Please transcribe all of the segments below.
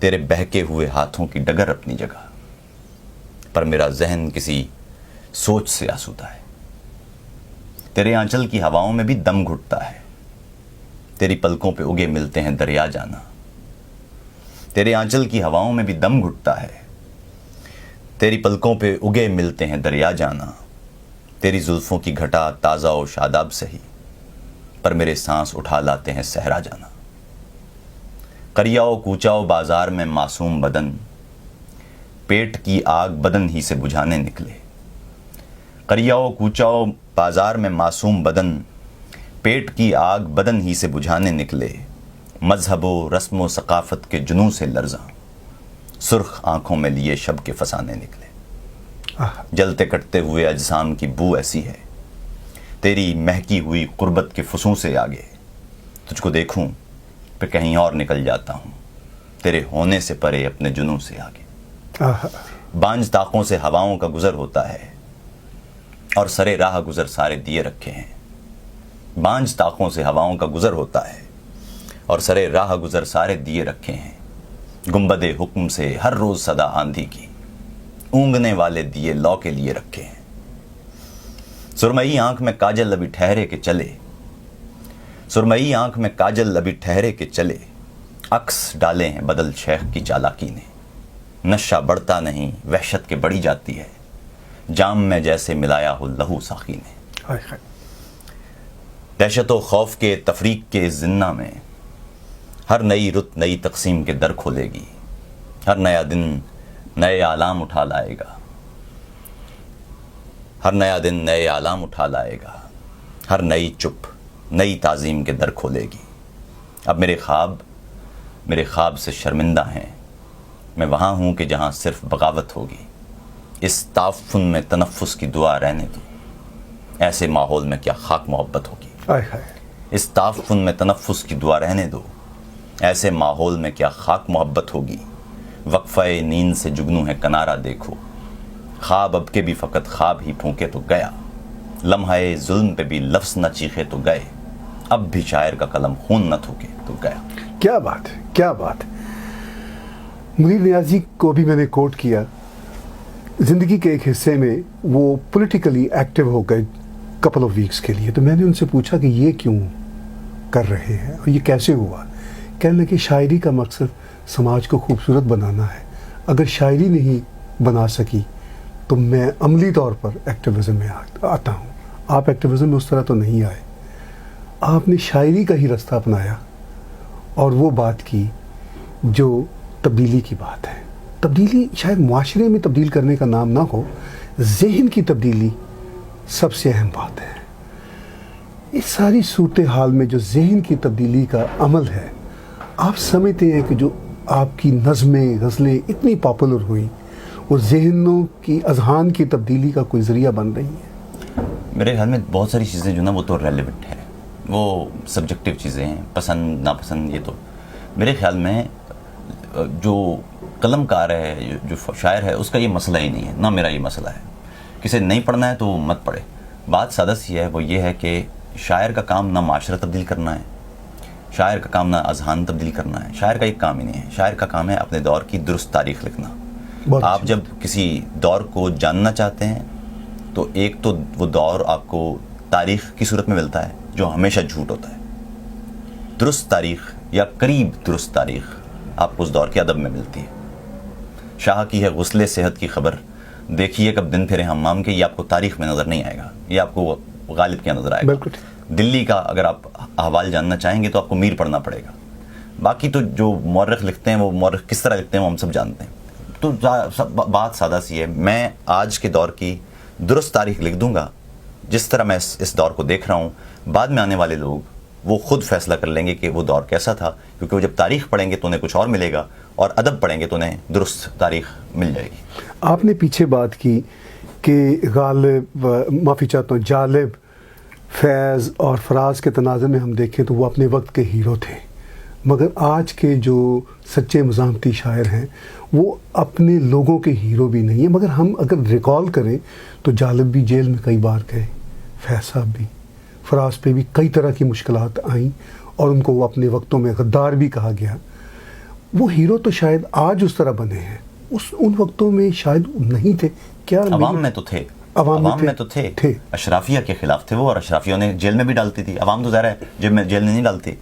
تیرے بہکے ہوئے ہاتھوں کی ڈگر اپنی جگہ، پر میرا ذہن کسی سوچ سے آسودہ ہے۔ تیرے آنچل کی ہواؤں میں بھی دم گھٹتا ہے، تیری پلکوں پہ اگے ملتے ہیں دریا جانا۔ تیرے آنچل کی ہواؤں میں بھی دم گھٹتا ہے، تیری پلکوں پہ اگے ملتے ہیں دریا جانا۔ تیری زلفوں کی گھٹا تازہ و شاداب سہی، پر میرے سانس اٹھا لاتے ہیں صحرا جانا۔ کریاؤ کوچاؤ بازار میں معصوم بدن، پیٹ کی آگ بدن ہی سے بجھانے نکلے۔ کریاؤ کوچاؤ بازار میں معصوم بدن، پیٹ کی آگ بدن ہی سے بجھانے نکلے۔ مذہب و رسم و ثقافت کے جنوں سے لرزاں، سرخ آنکھوں میں لیے شب کے فسانے نکلے۔ جلتے کٹتے ہوئے اجسام کی بو ایسی ہے، تیری مہکی ہوئی قربت کے فسوں سے آگے۔ تجھ کو دیکھوں پہ کہیں اور نکل جاتا ہوں، تیرے ہونے سے پرے اپنے جنوں سے آگے۔ بانج طاقوں سے ہواؤں کا گزر ہوتا ہے، اور سرے راہ گزر سارے دیے رکھے ہیں۔ بانج طاقوں سے ہواؤں کا گزر ہوتا ہے، اور سرے راہ گزر سارے دیے رکھے ہیں۔ گنبد حکم سے ہر روز صدا آندھی کی، اونگنے والے دیے لو کے لیے رکھے ہیں۔ سرمئی آنکھ میں کاجل ابھی ٹھہرے کے چلے، سرمئی آنکھ میں کاجل ابھی ٹھہرے کے چلے۔ عکس ڈالے ہیں بدل شیخ کی چالاکی نے، نشہ بڑھتا نہیں وحشت کے بڑھی جاتی ہے، جام میں جیسے ملایا ہو لہو ساقی نے۔ دہشت و خوف کے تفریق کے زنہ میں ہر نئی رت نئی تقسیم کے در کھولے گی، ہر نیا دن نئے آلام اٹھا لائے گا، ہر نیا دن نئے آلام اٹھا لائے گا، ہر نئی چپ نئی تعظیم کے در کھولے گی۔ اب میرے خواب سے شرمندہ ہیں، میں وہاں ہوں کہ جہاں صرف بغاوت ہوگی۔ اس تعفن میں تنفس کی دعا رہنے دو، ایسے ماحول میں کیا خاک محبت ہوگی۔ اس تعفن میں تنفس کی دعا رہنے دو، ایسے ماحول میں کیا خاک محبت ہوگی۔ وقفہ نیند سے جگنو ہے کنارہ دیکھو، خواب اب کے بھی فقط خواب ہی پھونکے تو گیا، لمحہ ظلم پہ بھی لفظ نہ چیخے تو گئے، اب بھی شاعر کا قلم خون نہ تھوکے تو گیا۔ کیا بات ہے، کیا بات ہے۔ منیر نیازی کو بھی میں نے کوٹ کیا، زندگی کے ایک حصے میں وہ پولیٹیکلی ایکٹیو ہو گئے کپل آف ویکس کے لیے، تو میں نے ان سے پوچھا کہ یہ کیوں کر رہے ہیں اور یہ کیسے ہوا؟ کہنے لگے شاعری کا مقصد سماج کو خوبصورت بنانا ہے، اگر شاعری نہیں بنا سکی تو میں عملی طور پر ایکٹیویزم میں آتا ہوں۔ آپ ایکٹیویزم میں اس طرح تو نہیں آئے، آپ نے شاعری کا ہی رستہ اپنایا اور وہ بات کی جو تبدیلی کی بات ہے۔ تبدیلی شاید معاشرے میں تبدیل کرنے کا نام نہ ہو، ذہن کی تبدیلی سب سے اہم بات ہے۔ اس ساری صورتحال میں جو ذہن کی تبدیلی کا عمل ہے، آپ سمجھتے ہیں کہ جو آپ کی نظمیں غزلیں اتنی پاپولر ہوئیں وہ ذہنوں کی اذہان کی تبدیلی کا کوئی ذریعہ بن رہی ہیں؟ میرے خیال میں بہت ساری چیزیں جو نا وہ تو ریلیونٹ ہے، وہ سبجیکٹیو چیزیں ہیں، پسند ناپسند۔ یہ تو میرے خیال میں جو قلم کار ہے، جو شاعر ہے، اس کا یہ مسئلہ ہی نہیں ہے، نہ میرا یہ مسئلہ ہے۔ کسی نہیں پڑھنا ہے تو وہ مت پڑھے۔ بات سادہ سی ہے، وہ یہ ہے کہ شاعر کا کام نہ معاشرہ تبدیل کرنا ہے، شاعر کا کام نہ اذہان تبدیل کرنا ہے، شاعر کا ایک کام ہی نہیں ہے۔ شاعر کا کام ہے اپنے دور کی درست تاریخ لکھنا۔ آپ جب کسی دور کو جاننا چاہتے ہیں تو ایک تو وہ دور آپ کو تاریخ کی صورت میں ملتا ہے جو ہمیشہ جھوٹ ہوتا ہے، درست تاریخ یا قریب درست تاریخ آپ کو اس دور کے ادب میں ملتی ہے۔ شاہ کی ہے غسل صحت کی خبر، دیکھیے کب دن پھرے حمام کے، یہ آپ کو تاریخ میں نظر نہیں آئے گا، یہ آپ کو غالب کیا نظر آئے گا۔ دلی کا اگر آپ احوال جاننا چاہیں گے تو آپ کو میر پڑھنا پڑے گا۔ باقی تو جو مورخ لکھتے ہیں وہ مورخ کس طرح لکھتے ہیں وہ ہم سب جانتے ہیں۔ تو بات سادہ سی ہے، میں آج کے دور کی درست تاریخ لکھ دوں گا جس طرح میں اس دور کو دیکھ رہا ہوں، بعد میں آنے والے لوگ وہ خود فیصلہ کر لیں گے کہ وہ دور کیسا تھا، کیونکہ وہ جب تاریخ پڑھیں گے تو انہیں کچھ اور ملے گا، اور ادب پڑھیں گے تو انہیں درست تاریخ مل جائے گی۔ آپ نے پیچھے بات کی کہ غالب، معافی چاہتا ہوں، جالب، فیض اور فراز کے تناظر میں ہم دیکھیں تو وہ اپنے وقت کے ہیرو تھے، مگر آج کے جو سچے مزاحمتی شاعر ہیں وہ اپنے لوگوں کے ہیرو بھی نہیں ہیں۔ مگر ہم اگر ریکال کریں تو جالب بھی جیل میں کئی بار گئے، فیض صاحب بھی، فراز پہ بھی کئی طرح کی مشکلات آئیں اور ان کو وہ اپنے وقتوں میں غدار بھی کہا گیا۔ وہ ہیرو تو شاید آج اس طرح بنے ہیں, ان وقتوں میں شاید نہیں تھے کیا؟ عوام میں تو تھے, عوام میں تو تھے, اشرافیہ کے خلاف تھے وہ, اور اشرافیوں نے جیل میں بھی ڈالتی تھی. عوام تو ظاہر ہے جیل میں نہیں ڈالتی,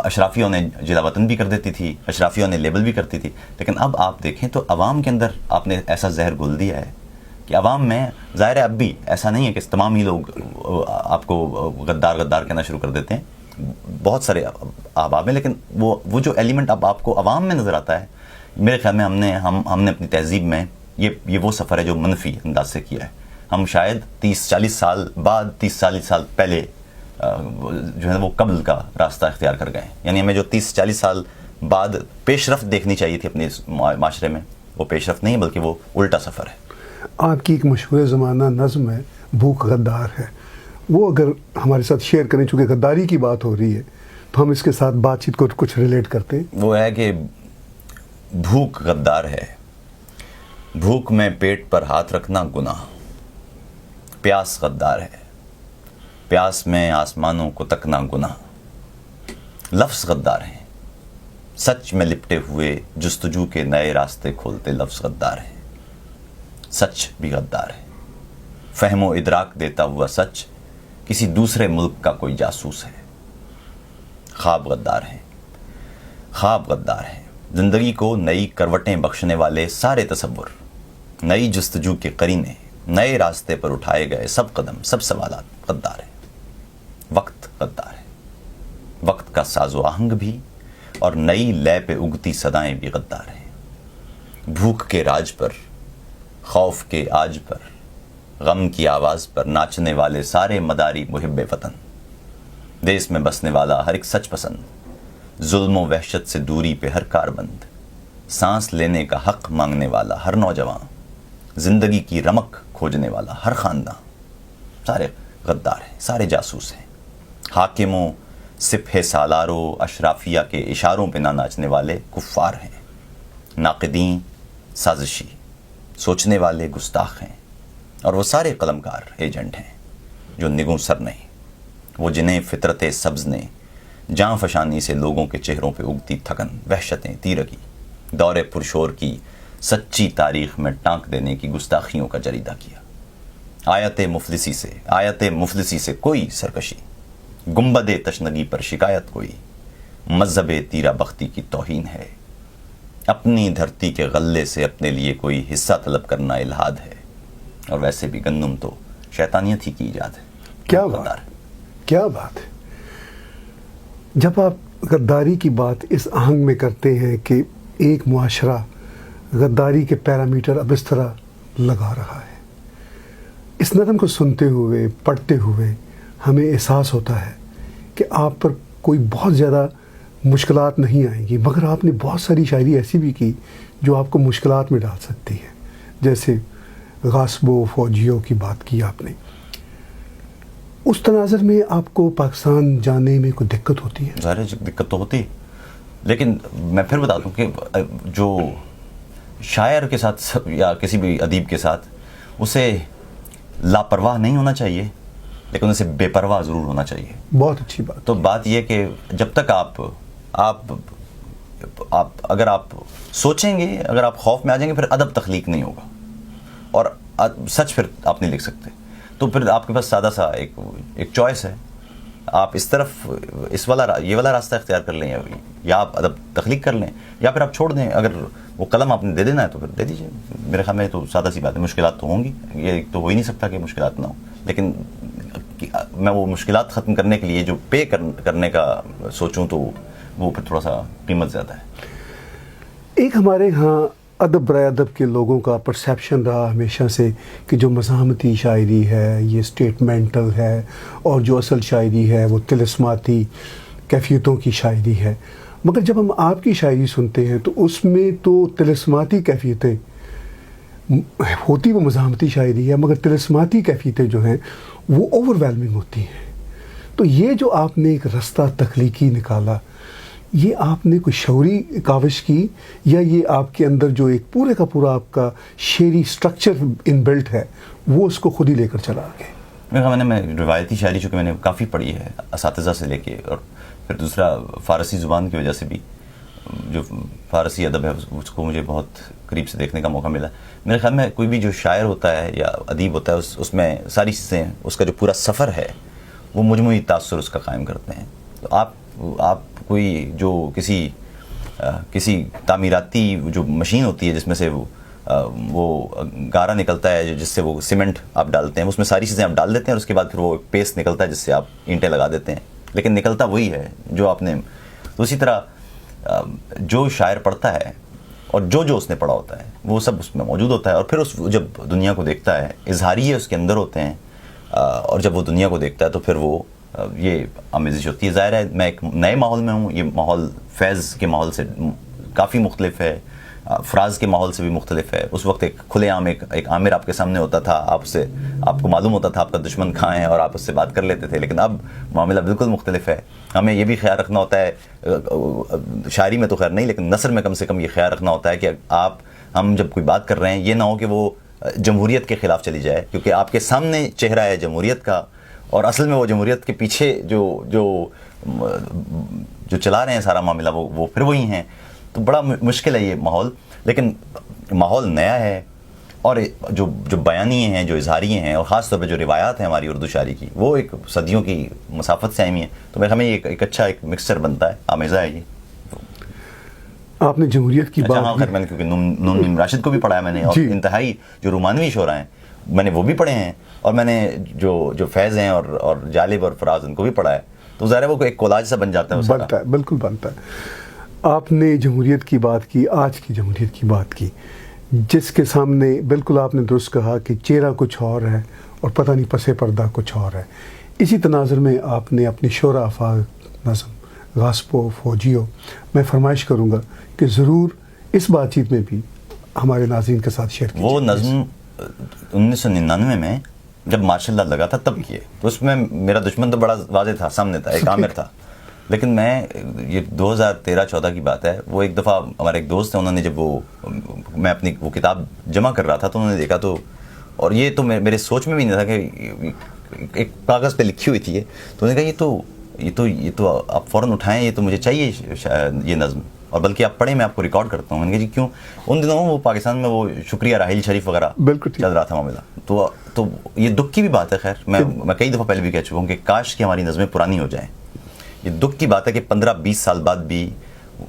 اشرافیوں نے جلا وطن بھی کر دیتی تھی, اشرافیوں نے لیبل بھی کرتی تھی. لیکن اب آپ دیکھیں تو عوام کے اندر آپ نے ایسا زہر گھول دیا ہے کہ عوام میں ظاہر ہے اب بھی ایسا نہیں ہے کہ تمام ہی لوگ آپ کو غدار کہنا شروع کر دیتے ہیں, بہت سارے احباب ہیں, لیکن وہ جو ایلیمنٹ اب آپ کو عوام میں نظر آتا ہے, میرے خیال میں ہم نے اپنی تہذیب میں یہ وہ سفر ہے جو منفی انداز سے کیا ہے. ہم شاید 30-40 سال بعد 30-40 سال پہلے جو ہے وہ قبل کا راستہ اختیار کر گئے. یعنی ہمیں جو 30-40 سال بعد پیش رفت دیکھنی چاہیے تھی اپنے معاشرے میں, وہ پیش رفت نہیں بلکہ وہ الٹا سفر ہے. آپ کی ایک مشہور زمانہ نظم ہے بھوک غدار ہے, وہ اگر ہمارے ساتھ شیئر کریں, چونکہ غداری کی بات ہو رہی ہے تو ہم اس کے ساتھ بات چیت کو کچھ ریلیٹ کرتے ہیں. وہ ہے کہ بھوک غدار ہے, بھوک میں پیٹ پر ہاتھ رکھنا گناہ, پیاس غدار ہے, پیاس میں آسمانوں کو تکنا گناہ, لفظ غدار ہیں, سچ میں لپٹے ہوئے جستجو کے نئے راستے کھولتے لفظ غدار ہیں, سچ بھی غدار ہے, فہم و ادراک دیتا ہوا سچ کسی دوسرے ملک کا کوئی جاسوس ہے. خواب غدار ہیں, خواب غدار ہیں, زندگی کو نئی کروٹیں بخشنے والے سارے تصور, نئی جستجو کے قرینے, نئے راستے پر اٹھائے گئے سب قدم, سب سوالات غدار ہیں. وقت غدار ہے, وقت کا ساز و آہنگ بھی اور نئی لے پہ اگتی صدائیں بھی غدار ہیں. بھوک کے راج پر, خوف کے آج پر, غم کی آواز پر ناچنے والے سارے مداری محب وطن, دیس میں بسنے والا ہر ایک سچ پسند, ظلم و وحشت سے دوری پہ ہر کاربند, سانس لینے کا حق مانگنے والا ہر نوجوان, زندگی کی رمق کھوجنے والا ہر خاندان, سارے غدار ہیں, سارے جاسوس ہیں. حاکموں, سپہ سالاروں, اشرافیہ کے اشاروں پہ نہ ناچنے والے کفار ہیں. ناقدین سازشی, سوچنے والے گستاخ ہیں, اور وہ سارے قلمکار ایجنٹ ہیں جو نگوں سر نہیں, وہ جنہیں فطرت سبز نے جاں فشانی سے لوگوں کے چہروں پہ اگتی تھکن, وحشتیں, تیرگی, دور پرشور کی سچی تاریخ میں ٹانک دینے کی گستاخیوں کا جریدہ کیا. آیت مفلسی سے کوئی سرکشی, گنبد تشنگی پر شکایت کوئی, مذہب تیرا بختی کی توہین ہے. اپنی دھرتی کے غلے سے اپنے لیے کوئی حصہ طلب کرنا الہاد ہے, اور ویسے بھی گندم تو شیطانیت ہی کی ایجاد ہے. کیا بات ہے. جب آپ غداری کی بات اس آہنگ میں کرتے ہیں کہ ایک معاشرہ غداری کے پیرامیٹر اب اس طرح لگا رہا ہے, اس نظم کو سنتے ہوئے, پڑھتے ہوئے ہمیں احساس ہوتا ہے کہ آپ پر کوئی بہت زیادہ مشکلات نہیں آئیں گی, مگر آپ نے بہت ساری شاعری ایسی بھی کی جو آپ کو مشکلات میں ڈال سکتی ہے. جیسے غاصبوں فوجیوں کی بات کی آپ نے, اس تناظر میں آپ کو پاکستان جانے میں کوئی دقت ہوتی ہے؟ ظاہر دقت تو ہوتی, لیکن میں پھر بتا دوں کہ جو شاعر کے ساتھ یا کسی بھی ادیب کے ساتھ اسے لاپرواہ نہیں ہونا چاہیے, لیکن اسے بے پرواہ ضرور ہونا چاہیے. بہت اچھی بات. تو بات یہ کہ جب تک آپ اگر آپ سوچیں گے, اگر آپ خوف میں آ جائیں گے, پھر ادب تخلیق نہیں ہوگا, اور سچ پھر آپ نہیں لکھ سکتے. تو پھر آپ کے پاس سادہ سا ایک چوائس ہے, آپ اس طرف یہ والا راستہ اختیار کر لیں, یا آپ ادب تخلیق کر لیں, یا پھر آپ چھوڑ دیں. اگر وہ قلم آپ نے دے دینا ہے تو پھر دے دیجیے. میرے خیال میں تو سادہ سی بات ہے. مشکلات تو ہوں گی, یہ تو ہو ہی نہیں سکتا کہ مشکلات نہ ہوں, لیکن میں وہ مشکلات ختم کرنے کے لیے جو پے کرنے کا سوچوں تو وہ پھر تھوڑا سا قیمت زیادہ ہے. ایک ہمارے ہاں ادب برائے ادب کے لوگوں کا پرسیپشن رہا ہمیشہ سے کہ جو مزاحمتی شاعری ہے یہ اسٹیٹمنٹل ہے, اور جو اصل شاعری ہے وہ طلسماتی کیفیتوں کی شاعری ہے. مگر جب ہم آپ کی شاعری سنتے ہیں تو اس میں تو طلسماتی کیفیتیں ہوتی, وہ مزاحمتی شاعری ہے, مگر طلسماتی کیفیتیں جو ہیں وہ اوور ویلمنگ ہوتی ہیں. تو یہ جو آپ نے ایک رستہ تخلیقی نکالا, یہ آپ نے کوئی شعوری کاوش کی, یا یہ آپ کے اندر جو ایک پورے کا پورا آپ کا شعری سٹرکچر ان بلٹ ہے وہ اس کو خود ہی لے کر چلا گئے؟ میرے خیال میں روایتی شاعری چونکہ میں نے کافی پڑھی ہے اساتذہ سے لے کے, اور پھر دوسرا فارسی زبان کی وجہ سے بھی جو فارسی ادب ہے اس کو مجھے بہت قریب سے دیکھنے کا موقع ملا. میرے خیال میں کوئی بھی جو شاعر ہوتا ہے یا ادیب ہوتا ہے اس میں ساری چیزیں, اس کا جو پورا سفر ہے وہ مجموعی تاثر اس کا قائم کرتے ہیں. تو آپ کوئی جو کسی تعمیراتی جو مشین ہوتی ہے جس میں سے وہ گارا نکلتا ہے جس سے وہ سیمنٹ آپ ڈالتے ہیں, اس میں ساری چیزیں آپ ڈال دیتے ہیں اور اس کے بعد پھر وہ پیسٹ نکلتا ہے جس سے آپ اینٹیں لگا دیتے ہیں, لیکن نکلتا وہی ہے جو آپ نے. تو اسی طرح جو شاعر پڑھتا ہے اور جو اس نے پڑھا ہوتا ہے وہ سب اس میں موجود ہوتا ہے, اور پھر جب دنیا کو دیکھتا ہے اظہاریے اس کے اندر ہوتے ہیں, اور جب وہ دنیا کو دیکھتا ہے تو پھر وہ یہ آمیزش ہوتی ہے. ظاہر ہے میں ایک نئے ماحول میں ہوں, یہ ماحول فیض کے ماحول سے کافی مختلف ہے, فراز کے ماحول سے بھی مختلف ہے. اس وقت ایک کھلے عام ایک عامر آپ کے سامنے ہوتا تھا, آپ کو معلوم ہوتا تھا آپ کا دشمن کہاں ہے اور آپ اس سے بات کر لیتے تھے. لیکن اب معاملہ بالکل مختلف ہے. ہمیں یہ بھی خیال رکھنا ہوتا ہے, شاعری میں تو خیر نہیں لیکن نثر میں کم سے کم یہ خیال رکھنا ہوتا ہے کہ ہم جب کوئی بات کر رہے ہیں یہ نہ ہو کہ وہ جمہوریت کے خلاف چلی جائے, کیونکہ آپ کے سامنے چہرہ ہے جمہوریت کا اور اصل میں وہ جمہوریت کے پیچھے جو چلا رہے ہیں سارا معاملہ وہ پھر وہی ہیں. تو بڑا مشکل ہے یہ ماحول, لیکن ماحول نیا ہے. اور جو بیانیے ہیں, جو اظہاریے ہیں, اور خاص طور پہ جو روایات ہیں ہماری اردو شاعری کی, وہ ایک صدیوں کی مسافت سے آئی ہیں. تو میرے ہمیں ایک اچھا ایک مکسچر بنتا ہے, آمیزہ ہے یہ. آپ نے جمہوریت کی بات, ہاں خیر میں نے کیونکہ نون راشد کو بھی پڑھا ہے میں نے, اور انتہائی جو رومانوی شعراء ہیں میں نے وہ بھی پڑھے ہیں, اور میں نے جو فیض ہیں اور جالب اور فراز ان کو بھی پڑھا ہے. تو ظاہر ہے وہ ایک کولاج سا بن جاتا ہے, بنتا ہے, بالکل بنتا ہے. آپ نے جمہوریت کی بات کی, آج کی جمہوریت کی بات کی, جس کے سامنے بالکل آپ نے درست کہا کہ چہرہ کچھ اور ہے اور پتہ نہیں پس پردہ کچھ اور ہے. اسی تناظر میں آپ نے اپنی شعرا آفاق نظم غاصبو فوجیو میں فرمائش کروں گا کہ ضرور اس بات چیت میں بھی ہمارے ناظرین کے ساتھ شیئر کیجیے. وہ نظم 1999 میں جب ماشاء اللہ لگا تھا تب کیے, تو اس میں میرا دشمن تو بڑا واضح تھا, سامنے تھا, ایک عامر تھا. لیکن میں یہ 2013-14 کی بات ہے, وہ ایک دفعہ ہمارے ایک دوست ہیں, انہوں نے جب میں اپنی وہ کتاب جمع کر رہا تھا تو انہوں نے دیکھا, تو اور یہ تو میرے سوچ میں بھی نہیں تھا کہ ایک کاغذ پہ لکھی ہوئی تھی یہ, تو انہوں نے کہا یہ تو آپ فوراً اٹھائیں, یہ تو مجھے چاہیے یہ نظم, اور بلکہ آپ پڑھیں, میں آپ کو ریکارڈ کرتا ہوں. میں نے کہا جی کیوں؟ ان دنوں وہ پاکستان میں وہ شکریہ راحیل شریف وغیرہ چل رہا تھا معاملہ. تو یہ دکھ کی بھی بات ہے. خیر میں کئی دفعہ پہلے بھی کہہ چکا ہوں کہ کاش کہ ہماری نظمیں پرانی ہو جائیں. یہ دکھ کی بات ہے کہ 15-20 سال بعد بھی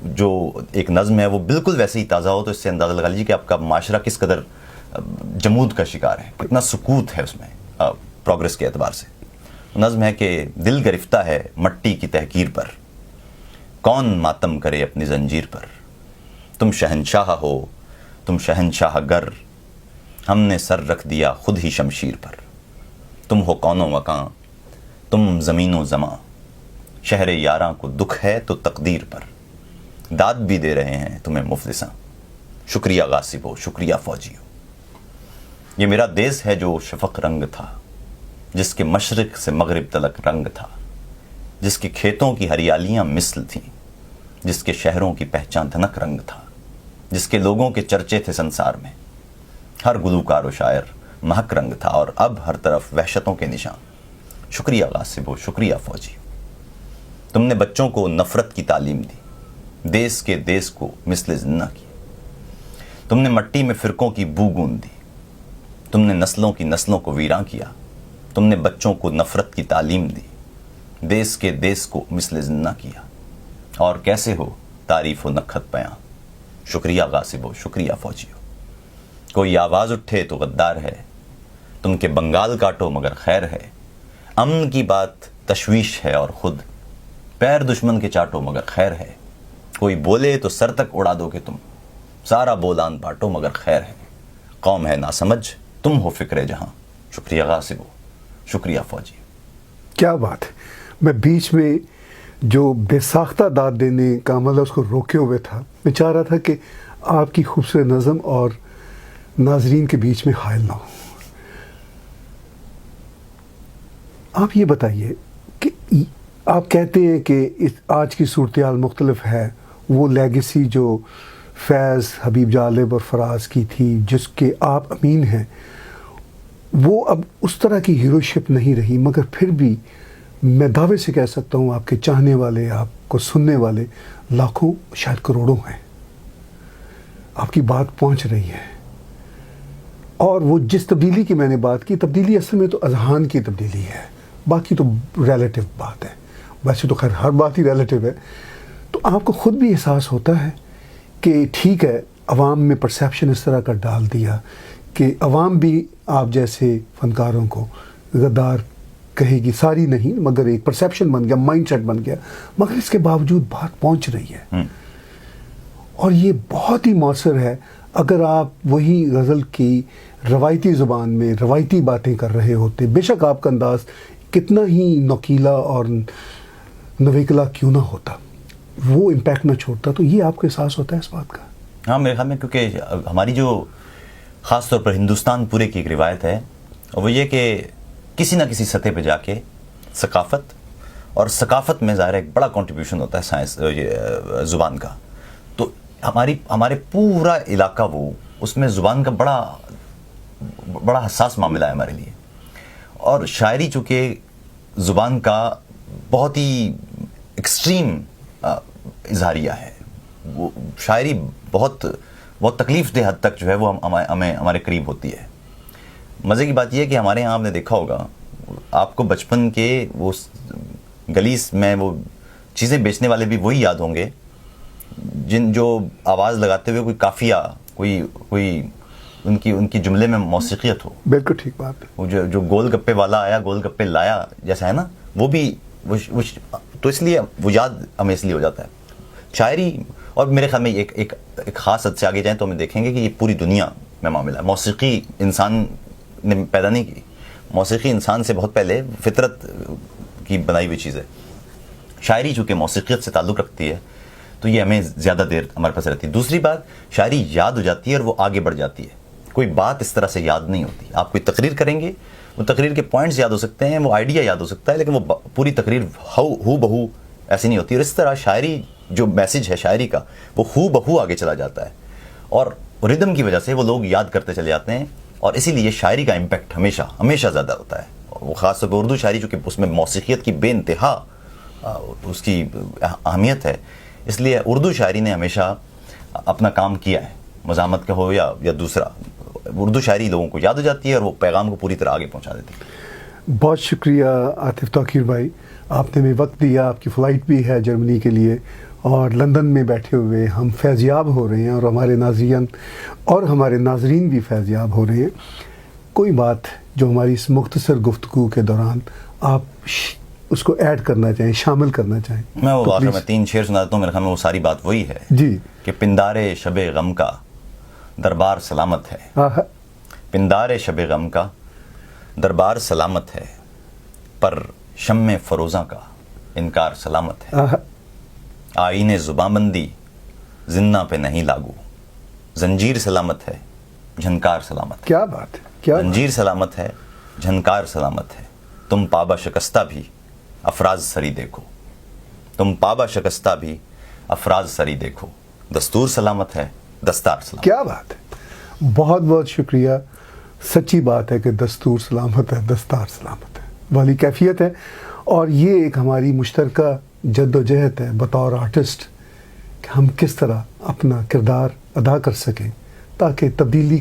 جو ایک نظم ہے وہ بالکل ویسے ہی تازہ ہو, تو اس سے اندازہ لگا لیجیے کہ آپ کا معاشرہ کس قدر جمود کا شکار ہے, کتنا سکوت ہے اس میں پروگرس کے اعتبار سے. نظم ہے کہ دل گرفتہ ہے مٹی کی تحقیر پر, کون ماتم کرے اپنی زنجیر پر. تم شہنشاہ ہو, تم شہنشاہ گر, ہم نے سر رکھ دیا خود ہی شمشیر پر. تم ہو کون و مکان, تم زمین و زماں, شہر یاراں کو دکھ ہے تو تقدیر پر. داد بھی دے رہے ہیں تمہیں مفلساں, شکریہ غاصب ہو, شکریہ فوجی ہو. یہ میرا دیس ہے جو شفق رنگ تھا, جس کے مشرق سے مغرب تلک رنگ تھا, جس کے کھیتوں کی ہریالیاں مثل تھیں, جس کے شہروں کی پہچان دھنک رنگ تھا, جس کے لوگوں کے چرچے تھے سنسار میں. ہر گلوکار و شاعر مہک رنگ تھا, اور اب ہر طرف وحشتوں کے نشان. شکریہ غاصب ہو, شکریہ فوجی ہو. تم نے بچوں کو نفرت کی تعلیم دی, دیس کو مثل زندہ کیا. تم نے مٹی میں فرقوں کی بو گوند دی, تم نے نسلوں کو ویراں کیا. تم نے بچوں کو نفرت کی تعلیم دی, دیس کو مثل زندہ کیا. اور کیسے ہو تعریف و نکھت بیاں, شکریہ غاصب ہو, شکریہ فوجی ہو. کوئی آواز اٹھے تو غدار ہے, تم کے بنگال کاٹو مگر خیر ہے. امن کی بات تشویش ہے اور خود, پیر دشمن کے چاٹو مگر خیر ہے. کوئی بولے تو سر تک اڑا دو کہ تم, سارا بولان بانٹو مگر خیر ہے. قوم ہے ناسمجھ, تم ہو فکر جہاں, شکریہ غاصب ہو, شکریہ فوجی. کیا بات ہے. میں بیچ میں جو بے ساختہ داد دینے کا عمل ہے اس کو روکے ہوئے تھا. میں چاہ رہا تھا کہ آپ کی خوبصورت نظم اور ناظرین کے بیچ میں حائل نہ ہو. آپ یہ بتائیے کہ آپ کہتے ہیں کہ آج کی صورتحال مختلف ہے, وہ لیگیسی جو فیض, حبیب جالب اور فراز کی تھی جس کے آپ امین ہیں, وہ اب اس طرح کی ہیروشپ نہیں رہی, مگر پھر بھی میں دعوے سے کہہ سکتا ہوں آپ کے چاہنے والے، آپ کو سننے والے لاکھوں شاید کروڑوں ہیں. آپ کی بات پہنچ رہی ہے. اور وہ جس تبدیلی کی میں نے بات کی، تبدیلی اصل میں تو اذہان کی تبدیلی ہے، باقی تو ریلیٹیو بات ہے. ویسے تو خیر ہر بات ہی ریلیٹیو ہے. تو آپ کو خود بھی احساس ہوتا ہے کہ ٹھیک ہے، عوام میں پرسیپشن اس طرح کا ڈال دیا کہ عوام بھی آپ جیسے فنکاروں کو غدار کہے گی، ساری نہیں مگر ایک پرسیپشن بن گیا، مائنڈ سیٹ بن گیا. مگر اس کے باوجود بات پہنچ رہی ہے اور یہ بہت ہی مؤثر ہے. اگر آپ وہی غزل کی روایتی زبان میں روایتی باتیں کر رہے ہوتے، بے شک آپ کا انداز کتنا ہی نوکیلا اور نویکلا کیوں نہ ہوتا، وہ امپیکٹ نہ چھوڑتا. تو یہ آپ کو احساس ہوتا ہے اس بات کا؟ ہاں میرے خیال میں، کیونکہ ہماری جو خاص طور پر ہندوستان پورے کی ایک روایت ہے، وہ یہ کہ کسی نہ کسی سطح پہ جا کے ثقافت میں ظاہر ایک بڑا کنٹریبیوشن ہوتا ہے سائنس زبان کا. تو ہمارے پورا علاقہ وہ اس میں زبان کا بڑا حساس معاملہ ہے ہمارے لیے. اور شاعری چونکہ زبان کا بہت ہی ایکسٹریم اظہاریہ ہے، وہ شاعری بہت تکلیف دہ حد تک جو ہے وہ ہمیں ہمارے قریب ہوتی ہے. مزے کی بات یہ ہے کہ ہمارے یہاں آپ نے دیکھا ہوگا، آپ کو بچپن کے وہ گلی میں وہ چیزیں بیچنے والے بھی وہی یاد ہوں گے جو آواز لگاتے ہوئے کوئی قافیہ، کوئی ان کی جملے میں موسیقیت ہو. بالکل ٹھیک بات ہے. وہ جو گول گپے والا آیا گول گپے لایا جیسا ہے نا، وہ بھی تو اس لیے وہ یاد ہمیں اس لیے ہو جاتا ہے شاعری. اور میرے خیال میں ایک خاص حد سے آگے جائیں تو ہمیں دیکھیں گے کہ یہ پوری دنیا میں معاملہ ہے. موسیقی انسان نے پیدا نہیں کی، موسیقی انسان سے بہت پہلے فطرت کی بنائی ہوئی چیز ہے. شاعری چونکہ موسیقیت سے تعلق رکھتی ہے تو یہ ہمیں زیادہ دیر ہمارے پاس رہتی ہے. دوسری بات، شاعری یاد ہو جاتی ہے اور وہ آگے بڑھ جاتی ہے. کوئی بات اس طرح سے یاد نہیں ہوتی. آپ کوئی تقریر کریں گے، وہ تقریر کے پوائنٹس یاد ہو سکتے ہیں، وہ آئیڈیا یاد ہو سکتا ہے، لیکن وہ پوری تقریر ہو بہو ایسی نہیں ہوتی. اور اس طرح شاعری جو میسج ہے شاعری کا، وہ ہو بہو آگے چلا جاتا ہے اور ردم کی وجہ سے وہ لوگ یاد کرتے چلے جاتے ہیں. اور اسی لیے شاعری کا امپیکٹ ہمیشہ زیادہ ہوتا ہے. وہ خاص طور پر اردو شاعری چونکہ اس میں موسیقیت کی بے انتہا اس کی اہمیت ہے، اس لیے اردو شاعری نے ہمیشہ اپنا کام کیا ہے، مزاحمت کا ہو یا دوسرا. اردو شاعری لوگوں کو یاد ہو جاتی ہے اور وہ پیغام کو پوری طرح آگے پہنچا دیتی ہے. بہت شکریہ عاطف توقیر بھائی، آپ نے ہمیں وقت دیا. آپ کی فلائٹ بھی ہے جرمنی کے لیے اور لندن میں بیٹھے ہوئے ہم فیضیاب ہو رہے ہیں اور ہمارے ناظرین اور ہمارے ناظرین بھی فیضیاب ہو رہے ہیں. کوئی بات جو ہماری اس مختصر گفتگو کے دوران آپ اس کو ایڈ کرنا چاہیں، شامل کرنا چاہیں؟ میں وہ آخر میں 3 شعر سنا دیتا ہوں. میرے خیال میں وہ ساری بات وہی ہے جی کہ پندارے شب غم کا دربار سلامت ہے. پندارے شب غم کا دربار سلامت ہے، پر شم فروزاں کا انکار سلامت ہے. آئین زباں بندی زندہ پہ نہیں لاگو، زنجیر سلامت ہے جھنکار سلامت ہے. کیا بات ہے، کیا زنجیر سلامت ہے جھنکار سلامت ہے. تم پابا شکستہ بھی افراز سری دیکھو، تم پابا شکستہ بھی افراز سری دیکھو. دستور سلامت ہے دستار سلامت. کیا بات ہے، بہت بہت شکریہ. سچی بات ہے کہ دستور سلامت ہے دستار سلامت ہے والی کیفیت ہے. اور یہ ایک ہماری مشترکہ جد و جہد ہے بطور آرٹسٹ کہ ہم کس طرح اپنا کردار ادا کر سکیں تاکہ تبدیلی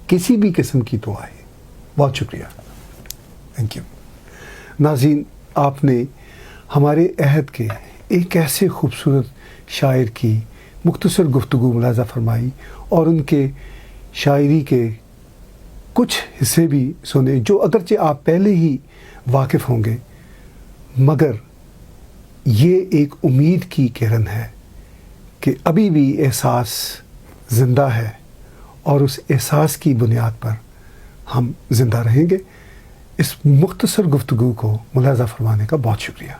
کسی بھی قسم کی تو آئے. بہت شکریہ، تھینک یو. ناظرین، آپ نے ہمارے عہد کے ایک ایسے خوبصورت شاعر کی مختصر گفتگو ملاحظہ فرمائی اور ان کے شاعری کے کچھ حصے بھی سنے جو اگرچہ آپ پہلے ہی واقف ہوں گے، مگر یہ ایک امید کی کرن ہے کہ ابھی بھی احساس زندہ ہے اور اس احساس کی بنیاد پر ہم زندہ رہیں گے. اس مختصر گفتگو کو ملاحظہ فرمانے کا بہت شکریہ.